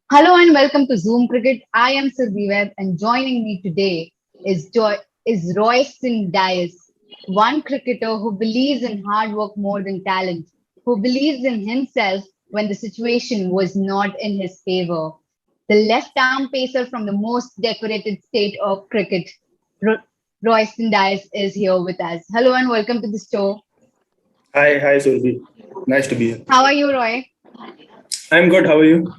Hello and welcome to Zoom Cricket. I am Surbhi Vaid and joining me today is Royston, one cricketer who believes in hard work more than talent, who believes in himself when the situation was not in his favor. The left arm pacer from the most decorated state of cricket, Ro- Royston Dias, is here with us. Hello and welcome to the show. Hi, Surbhi. Nice to be here. How are you, Roy? I'm good. How are you?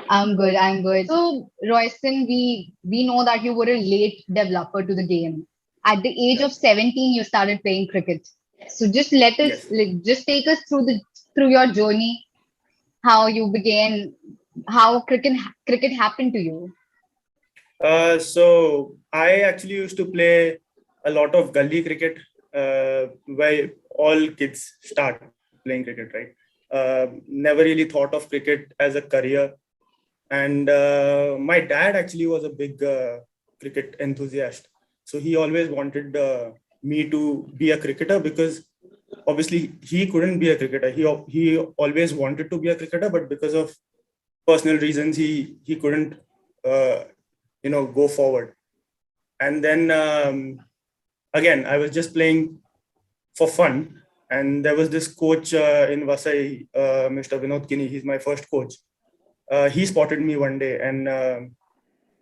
I'm good. I'm good. So, Royston, we know that you were a late developer to the game. At the age Yeah. of 17, you started playing cricket. So just let us Yes. just take us through your journey, how you began, how cricket happened to you. So I actually used to play a lot of gully cricket, where all kids start playing cricket, right? Never really thought of cricket as a career, and my dad actually was a big cricket enthusiast. So he always wanted me to be a cricketer because obviously he couldn't be a cricketer. He always wanted to be a cricketer, but because of personal reasons, he couldn't, uh, go forward. And then again, I was just playing for fun, and there was this coach in Vasai, Mr. Vinod Kini. He's my first coach. He spotted me one day, and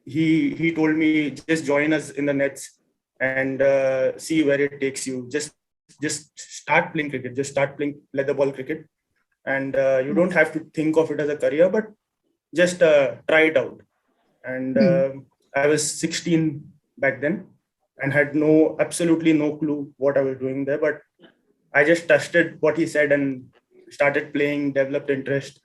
he told me, just join us in the nets and see where it takes you. Just start playing cricket. Just start playing leather ball cricket, and you don't have to think of it as a career, but just try it out. And Hmm. I was 16 back then and had absolutely no clue what I was doing there, but I just trusted what he said and started playing, developed interest.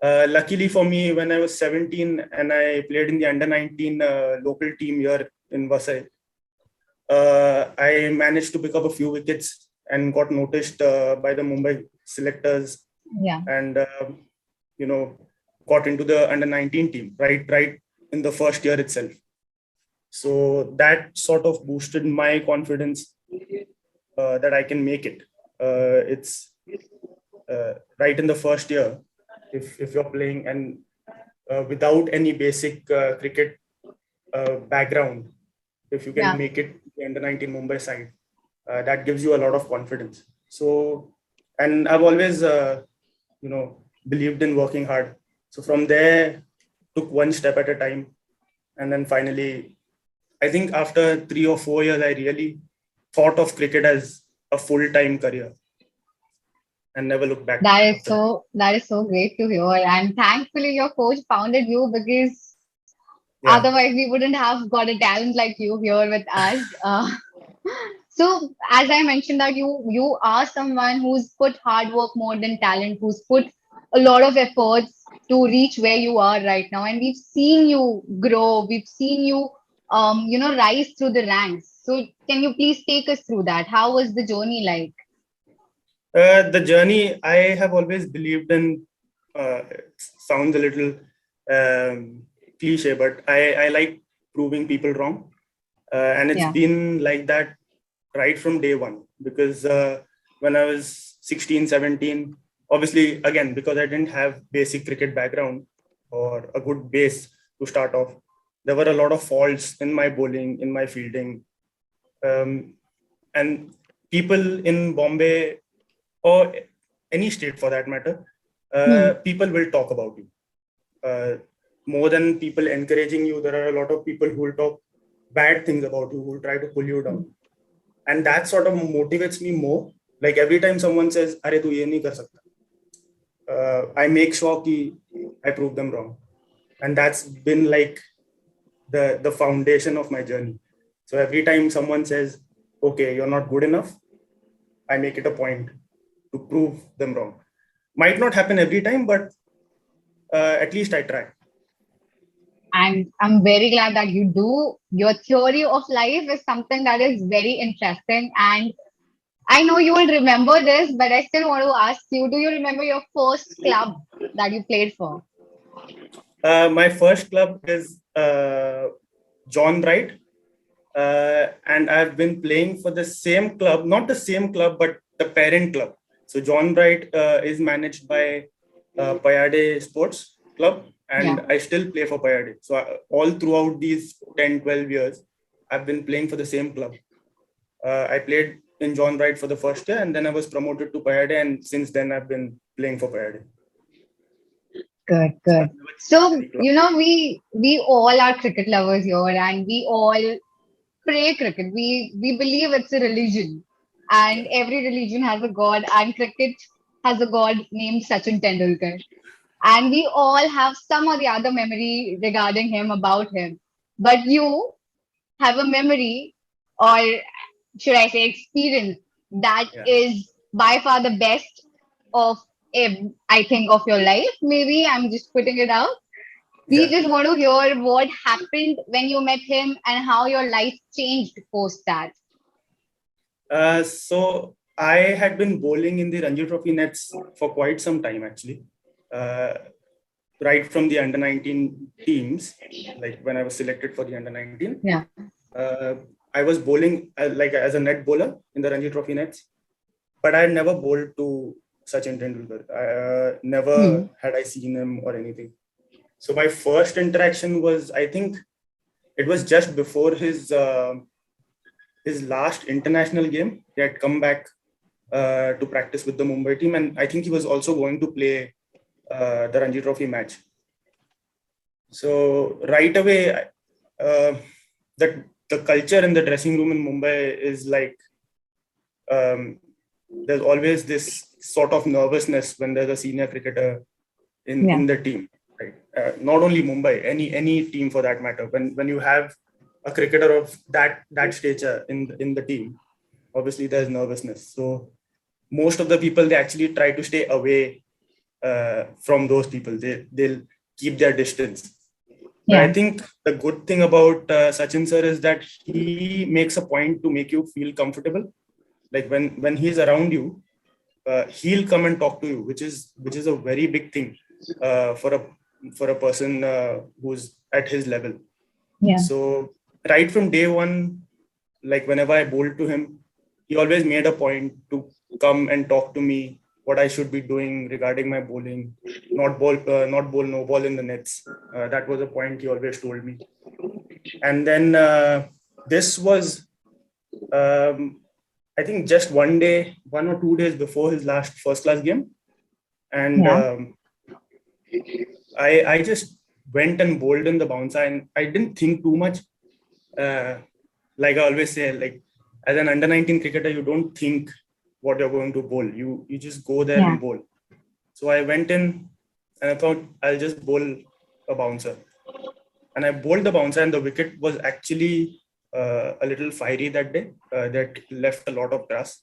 Luckily for me, when I was 17 and I played in the under 19 local team here in Vasai, I managed to pick up a few wickets and got noticed by the Mumbai selectors, Yeah. and you know got into the under 19 team right in the first year itself. So that sort of boosted my confidence that I can make it. It's right in the first year, if you're playing and without any basic cricket background, if you can Yeah. make it to the under 19 Mumbai side, that gives you a lot of confidence. So, and I've always, believed in working hard. So from there, took one step at a time, and then finally, I think after 3 or 4 years, I really thought of cricket as a full-time career and never looked back after that. That is so great to hear. And thankfully your coach founded you because Yeah. otherwise we wouldn't have got a talent like you here with us. So, as I mentioned, that you are someone who's put hard work more than talent, who's put a lot of efforts to reach where you are right now, and we've seen you grow. We've seen you, rise through the ranks. So, can you please take us through that? How was the journey like? The journey, I have always believed in, sounds a little cliche, but I like proving people wrong. And it's Yeah, been like that right from day one, because when I was 16, 17, obviously, again, because I didn't have basic cricket background or a good base to start off, there were a lot of faults in my bowling, in my fielding. Um, and people in Bombay or any state for that matter, hmm. people will talk about you. Uh, More than people encouraging you, there are a lot of people who will talk bad things about you, who will try to pull you down. And that sort of motivates me more. Like every time someone says, "Arey tu ye nahi kar sakta," I make sure ki I prove them wrong. And that's been like the foundation of my journey. So every time someone says, "Okay, you're not good enough," I make it a point to prove them wrong. Might not happen every time, but at least I try. And I'm very glad that you do. Your theory of life is something that is very interesting. And I know you will remember this, but I still want to ask you, do you remember your first club that you played for? My first club is John Bright, and I've been playing for the same club, not the same club, but the parent club. So John Bright is managed by Payade Sports Club, and I still play for Payade. So all throughout these 10, 12 years, I've been playing for the same club. I played in John Wright for the first year, and then I was promoted to Payade, and since then I've been playing for Payade. Good, So good. So, we all are cricket lovers here, and we all pray cricket. We believe it's a religion, and every religion has a god, and cricket has a god named Sachin Tendulkar. And we all have some or the other memory regarding him, about him. But you have a memory, or should I say experience, that Yeah. is by far the best of, I think, of your life. Maybe I'm just putting it out. We Yeah. just want to hear what happened when you met him and how your life changed post that. So I had been bowling in the Ranji Trophy nets for quite some time, actually. Right from the under 19 teams, like when I was selected for the under 19. Yeah. I was bowling like as a net bowler in the Ranji Trophy nets, but I had never bowled to Sachin Tendulkar. Never had I seen him or anything. So my first interaction was, I think, it was just before his last international game. He had come back to practice with the Mumbai team, and I think he was also going to play the Ranji Trophy match. So right away, the culture in the dressing room in Mumbai is like, there's always this sort of nervousness when there's a senior cricketer in the team. Right? Not only Mumbai, any team for that matter. When you have a cricketer of that stature in the team, obviously there's nervousness. So most of the people, they actually try to stay away from those people. They'll keep their distance. But I think the good thing about Sachin sir is that he makes a point to make you feel comfortable. Like when he's around you, he'll come and talk to you, which is a very big thing for a person who's at his level. Yeah. So right from day one, like whenever I bowled to him, he always made a point to come and talk to me what I should be doing regarding my bowling, not bowl no ball in the nets. That was a point he always told me. And then this was, I think, just 1 or 2 days before his last first class game. And I just went and bowled in the bouncer, and I didn't think too much. Like I always say, like as an under 19 cricketer, you don't think what you're going to bowl. You just go there and bowl. So I went in and I thought I'll just bowl a bouncer. And I bowled the bouncer, and the wicket was actually a little fiery that day. That left a lot of grass.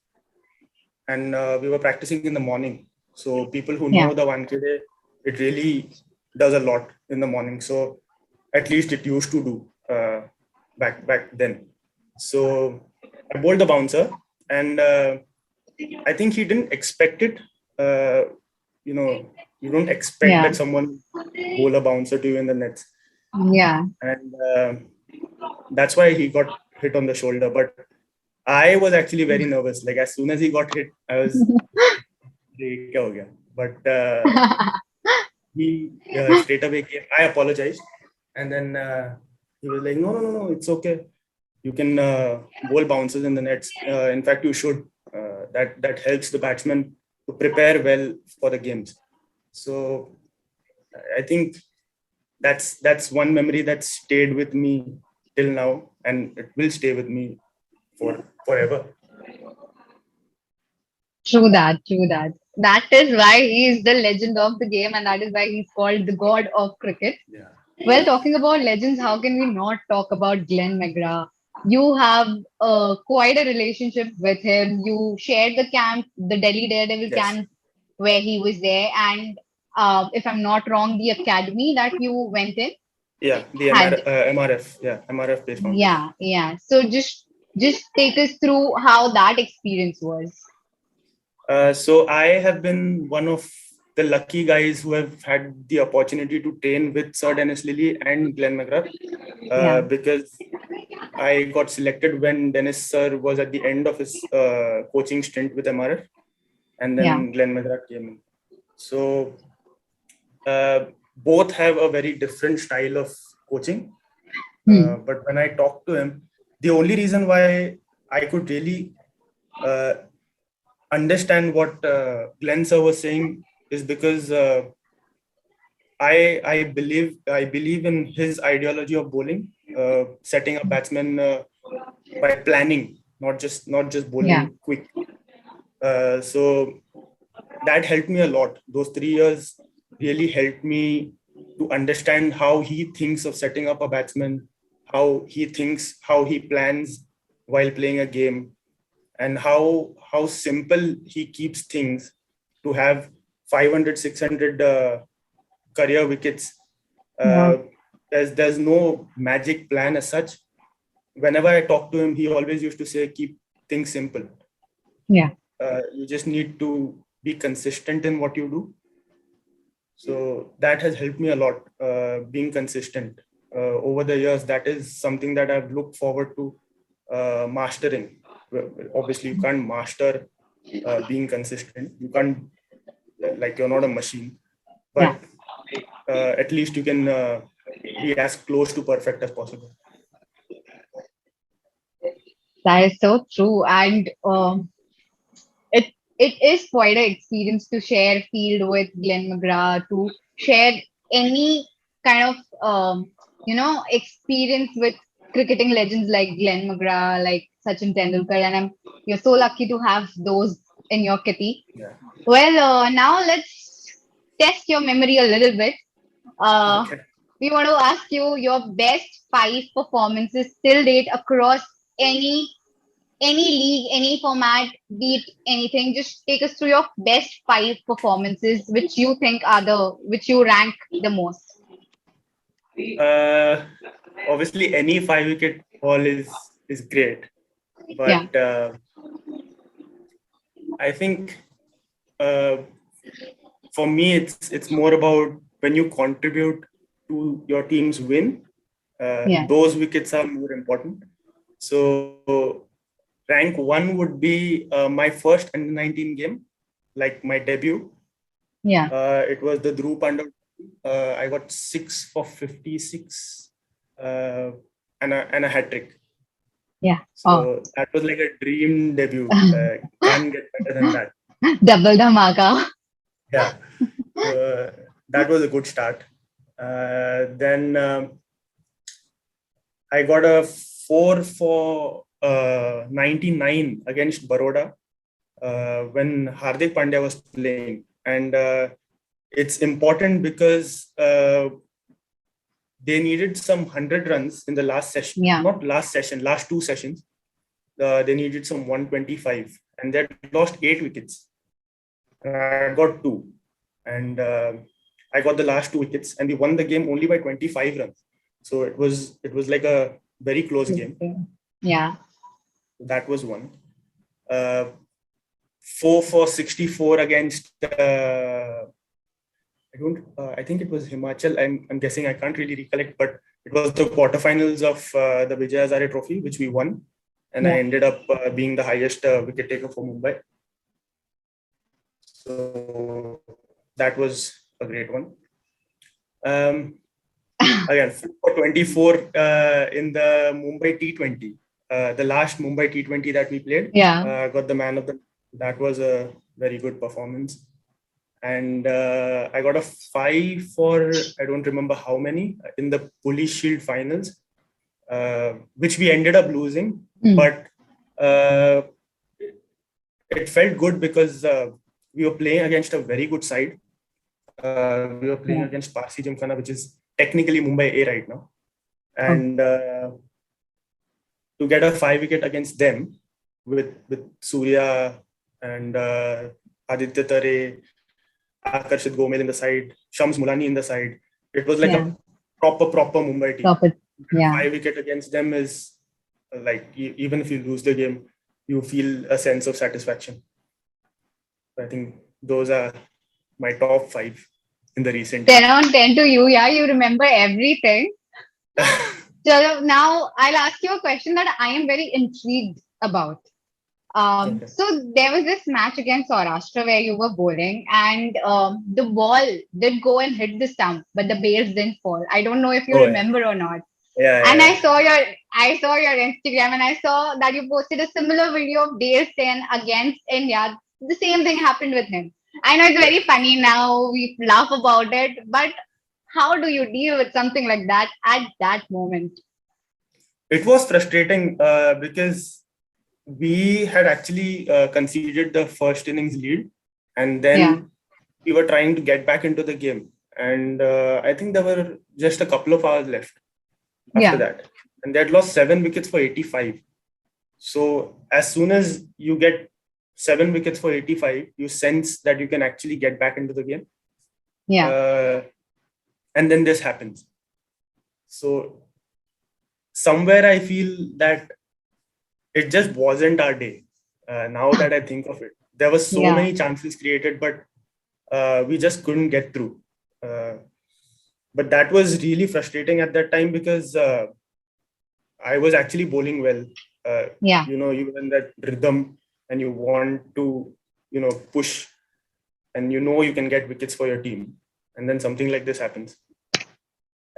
And we were practicing in the morning. So people who know the 1K day, it really does a lot in the morning. So at least it used to do back then. So I bowled the bouncer, and I think he didn't expect it. You don't expect that someone bowl a bouncer to you in the nets. Yeah. And that's why he got hit on the shoulder. But I was actually very nervous. Like as soon as he got hit, I was but he straight away came. I apologized, and then he was like, no, it's okay. You can bowl bouncers in the nets. In fact, you should. That helps the batsman to prepare well for the games. So I think that's one memory that stayed with me till now, and it will stay with me forever. True that. That is why he is the legend of the game, and that is why he's called the god of cricket. Yeah. Well, talking about legends, how can we not talk about Glenn McGrath? You have quite a relationship with him. You shared the camp, the Delhi Daredevil camp, where he was there, and if I'm not wrong, the academy that you went in. Yeah, the MRF. Yeah, MRF based foundation. Yeah. So just take us through how that experience was. So I have been one of the lucky guys who have had the opportunity to train with Sir Dennis Lilly and Glenn McGrath, because I got selected when Dennis Sir was at the end of his coaching stint with MRF, and then Glenn McGrath came in. So both have a very different style of coaching. But when I talked to him, the only reason why I could really uh, understand what Glenn sir was saying is because I believe in his ideology of bowling, setting up batsmen by planning, not just Yeah. bowling quick. So that helped me a lot. Those 3 years really helped me to understand how he thinks of setting up a batsman, how he thinks, how he plans while playing a game, and how simple he keeps things to have 500, 600 career wickets. Wow. Uh, there's no magic plan as such. Whenever I talk to him, he always used to say, keep things simple. Yeah. You just need to be consistent in what you do. So that has helped me a lot, being consistent. Over the years, that is something that I've looked forward to mastering. Obviously, you can't master being consistent. You can't, like, you're not a machine, Yeah. but at least you can be as close to perfect as possible. That is so true. And it it is quite an experience to share field with Glenn McGrath, to share any kind of experience with cricketing legends like Glenn McGrath, like Sachin Tendulkar, and you're so lucky to have those in your kitty. Yeah. Well, now let's test your memory a little bit. Uh, Okay. we want to ask you your best five performances till date across any league, any format, be it anything. Just take us through your best five performances, which you think are which you rank the most. Uh, Obviously, any 5 wicket haul is great, Yeah, but I think uh, for me it's more about when you contribute to your team's win. yeah, Those wickets are more important. So rank one would be my first under 19 game, like my debut. yeah. It was the Dhruv Pandav. I got 6 for 56 uh, and a hat trick. Yeah. Oh, So that was like a dream debut. Can't get better than that. double dhamaka. Yeah. So that was a good start. Then I got a 4 for 99 against Baroda when Hardik Pandya was playing. And it's important because they needed some 100 runs in the last session, Yeah. not last session, last 2 sessions. They needed some 125 and they had lost 8 wickets. And I got 2. And I got the last 2 wickets and we won the game only by 25 runs. So it was like a very close game. Yeah. That was one. 4 for 64 against I think it was Himachal. I'm guessing, I can't really recollect, but it was the quarterfinals of the Vijay Hazare Trophy, which we won, and I Yeah. ended up being the highest wicket taker for Mumbai. So that was a great one. Again, 4 for 24 in the Mumbai T20, the last Mumbai T20 that we played. Yeah. Got the man of the. That was a very good performance. And I got a 5 for, I don't remember how many, in the Police Shield finals, which we ended up losing. But it felt good because we were playing against a very good side. We were playing against Parsi Gymkhana, which is technically Mumbai A right now. And to get a 5 wicket against them with Surya and Aditya Tare, Akarshit Gomez in the side, Shams Mulani in the side. It was like a proper Mumbai team. Yeah. 5 wicket against them is like, even if you lose the game, you feel a sense of satisfaction. I think those are my top 5 in the recent 10 on 10 to you. Yeah, you remember everything. So now I'll ask you a question that I am very intrigued about. Okay. So there was this match against Saurashtra where you were bowling, and the ball did go and hit the stump, but the base didn't fall. I don't know if you Oh yeah. remember or not. Yeah, And yeah, I saw your Instagram, and I saw that you posted a similar video of Dale Steyn against India. The same thing happened with him. I know it's yeah. very funny now. We laugh about it, but how do you deal with something like that at that moment? It was frustrating because we had actually conceded the first innings lead, and Yeah, then we were trying to get back into the game. And I think there were just a couple of hours left after yeah, that, and they had lost 7 wickets for 85. So as soon as you get 7 wickets for 85, you sense that you can actually get back into the game. yeah, Uh, and then this happens. So somewhere I feel that it just wasn't our day. Now that I think of it, there were so yeah, many chances created, but we just couldn't get through. Uh, but that was really frustrating at that time because I was actually bowling well. Uh, yeah, you were in that rhythm and you want to, push, and you can get wickets for your team. And then something like this happens.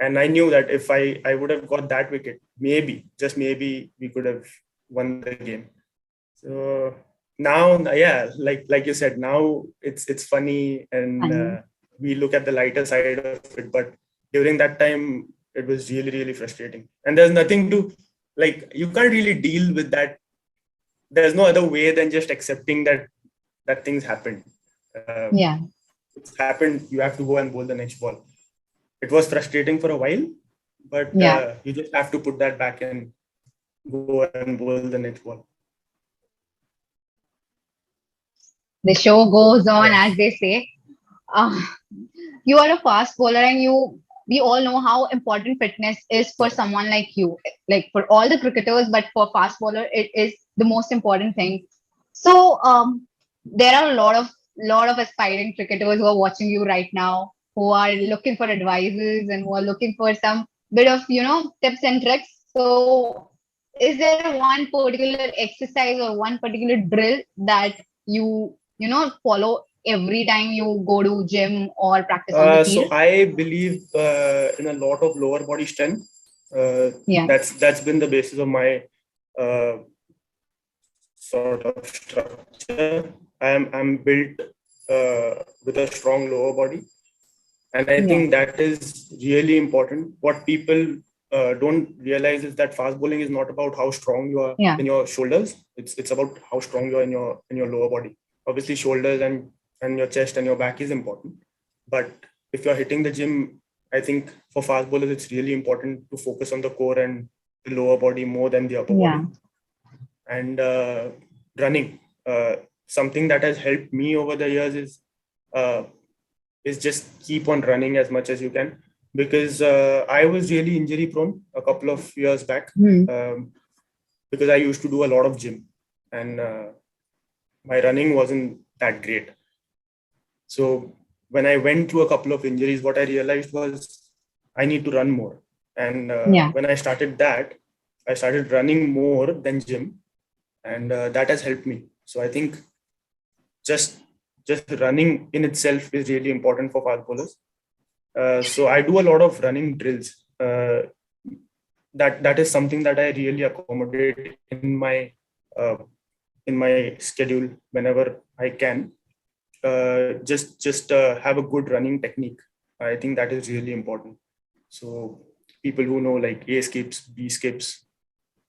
And I knew that if I would have got that wicket, maybe, just maybe, we could have won the game. So now, yeah, like you said, now it's funny, and funny. we look at the lighter side of it. But during that time, it was really, really frustrating. And there's nothing to, like, you can't really deal with that. There's no other way than just accepting that things happened. Uh, Yeah, it's happened. You have to go and bowl the next ball. It was frustrating for a while, but yeah. you just have to put that back and go and bowl the next ball. The show goes on, Yeah. as they say. Uh, you are a fast bowler, and we all know how important fitness is for Yeah. someone like you. Like for all the cricketers, but for fast bowler, it is the most important thing. So there are a lot of aspiring cricketers who are watching you right now, who are looking for advices and who are looking for some bit of tips and tricks. So is there one particular exercise or one particular drill that you follow every time you go to gym or practice on the So field? I believe in a lot of lower body strength. Uh, Yeah, that's been the basis of my uh, sort of structure. I'm built with a strong lower body, and I yeah, think that is really important. What people don't realize is that fast bowling is not about how strong you are yeah, in your shoulders. It's about how strong you are in your lower body. Obviously, shoulders and your chest and your back is important, but if you're hitting the gym, I think for fast bowlers it's really important to focus on the core and the lower body more than the upper yeah, body. And running, something that has helped me over the years uh, is just keep on running as much as you can, because I was really injury prone a couple of years back, hmm, um, because I used to do a lot of gym, and my running wasn't that great. So when I went through a couple of injuries, what I realized was I need to run more. And yeah, when I started that, I started running more than gym, and that has helped me. So I think just just running in itself is really important for fast bowlers. So I do a lot of running drills. That is something that I really accommodate uh, in my schedule whenever I can. Just have a good running technique. I think that is really important. So people who know, like, A skips, B skips,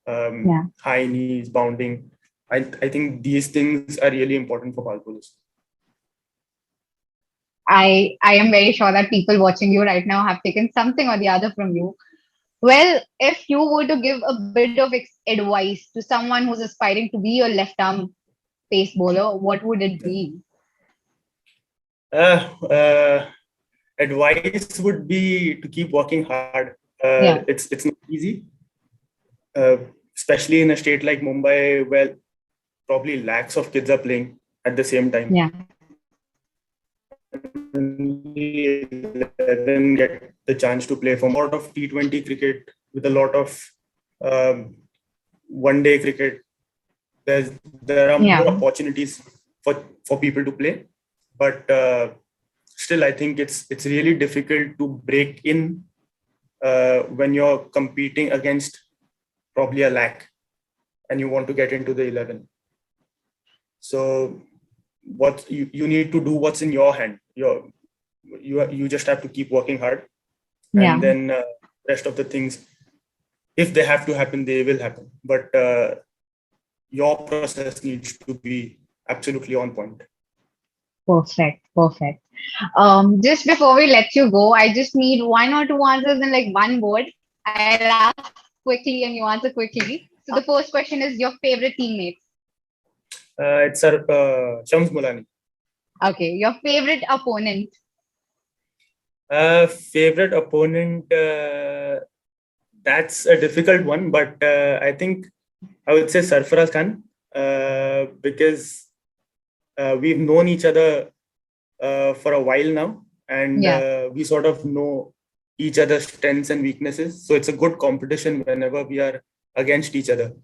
yeah. high knees, bounding. I think these things are really important for fast bowlers. I am very sure that people watching you right now have taken something or the other from you. Well, if you were to give a bit of advice to someone who's aspiring to be a left arm pace bowler, what would it be? Uh, uh, Advice would be to keep working hard. Yeah, It's not easy, uh, especially in a state like Mumbai, where probably lakhs of kids are playing at the same time. yeah, Only 11 get the chance to play from a lot of T20 cricket with a lot of um, one day cricket. There are Yeah. more opportunities for people to play, but still I think it's really difficult to break in when you're competing against probably a lakh and you want to get into the 11. So what you need to do what's in your hand. You just have to keep working hard, Yeah. and then rest of the things, if they have to happen, they will happen. But your process needs to be absolutely on point. Perfect. Perfect. Just before we let you go, I just need one or two answers in like one word. I'll ask quickly and you answer quickly. So the first question is your favorite teammate. It's Shams Mulani. Okay. Your favorite opponent. Favorite opponent, that's a difficult one, but I think I would say Sarfaraz Khan, because we've known each other for a while now, and we sort of know each other's strengths and weaknesses. So it's a good competition whenever we are against each other.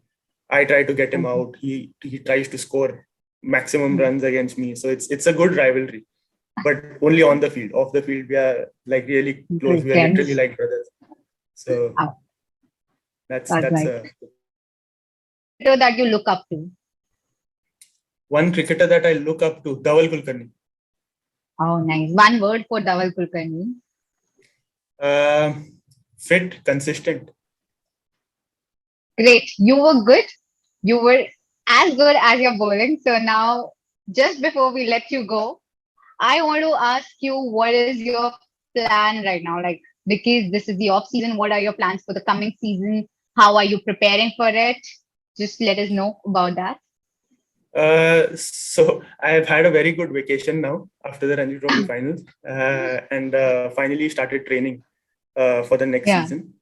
I try to get him out. He tries to score maximum runs against me. So it's a good rivalry, but only on the field. Off the field, we are like really close. We are literally like brothers. So that's nice. Cricketer that you look up to. One cricketer that I look up to, Dhaval Kulkarni. Oh, nice. One word for Dhaval Kulkarni. Fit, consistent. Great. You were good. You were as good as your bowling. So now, just before we let you go, I want to ask you, what is your plan right now? Like, because this is the off season, what are your plans for the coming season? How are you preparing for it? Just let us know about that. So I have had a very good vacation now after the Ranji Trophy finals, and finally started training for the next season.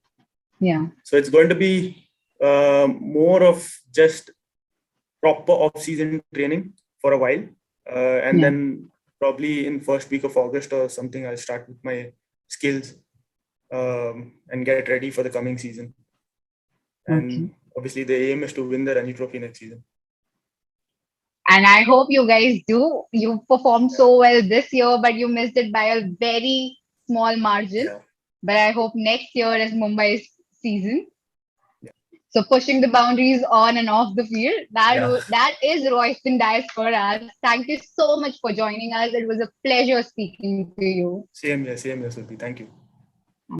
Yeah. So it's going to be more of just proper off-season training for a while, and then probably in first week of August or something, I'll start with my skills and get ready for the coming season. And obviously, the aim is to win the Ranji Trophy next season. And I hope you guys do. You performed so well this year, but you missed it by a very small margin. Yeah. But I hope next year is Mumbai's season. Yeah. So pushing the boundaries on and off the field. That is Royston Dias for us. Thank you so much for joining us. It was a pleasure speaking to you. Same here, Surbhi. Thank you.